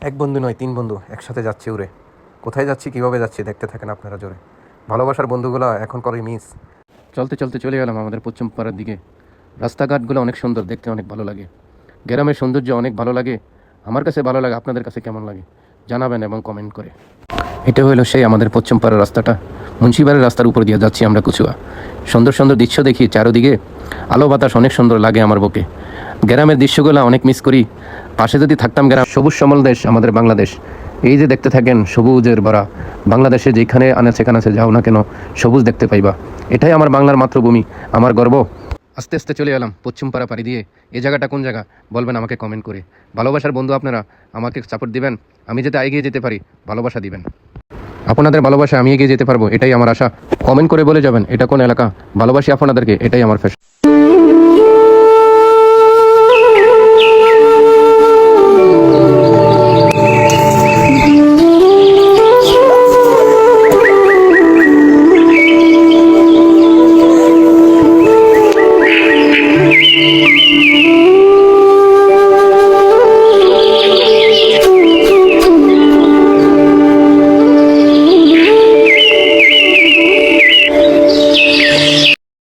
এক বন্ধু নয়, তিন বন্ধু একসাথে যাচ্ছি উড়ে। কোথায় যাচ্ছি, কীভাবে যাচ্ছি দেখতে থাকেন আপনারা জোরে। ভালোবাসার বন্ধুগুলো এখন করে মিস। চলতে চলতে চলে গেলাম আমাদের পশ্চিম পাড়ার দিকে। রাস্তাঘাটগুলো অনেক সুন্দর, দেখতে অনেক ভালো লাগে। গ্রামের সৌন্দর্য অনেক ভালো লাগে, আমার কাছে ভালো লাগে। আপনাদের কাছে কেমন লাগে জানাবেন এবং কমেন্ট করে। এটা হলো সেই আমাদের পশ্চিম পাড়ার রাস্তাটা। মুন্সিবাড়ির রাস্তার উপর দিয়ে যাচ্ছি আমরা কুচুয়া। সুন্দর সুন্দর দৃশ্য দেখি চারোদিকে, আলো বাতাস অনেক সুন্দর লাগে আমার বুকে। গ্রামের দৃশ্যগুলো অনেক মিস করি। পাশে যদি থাকতাম গ্রাম, সবুজ শ্যামল দেশ আমাদের বাংলাদেশ। এই যে দেখতে থাকেন সবুজের ভরা বাংলাদেশে, যেখানে আনে সেখানে যাও না কেন সবুজ দেখতে পাইবা। এটাই আমার বাংলার মাতৃভূমি, আমার গর্ব। আস্তে আস্তে চলে এলাম পশ্চিম পাড়া পাড়ি দিয়ে। এই জায়গাটা কোন জায়গা বলবেন আমাকে কমেন্ট করে। ভালোবাসার বন্ধু আপনারা আমাকে সাপোর্ট দিবেন, আমি যাতে এগিয়ে যেতে পারি, ভালোবাসা দিবেন। আপনাদের ভালোবাসা আমি এগিয়ে যেতে পারবো, এটাই আমার আশা। কমেন্ট করে বলে যাবেন এটা কোন এলাকা। ভালোবাসি আপনাদেরকে, এটাই আমার ফ্যাশন।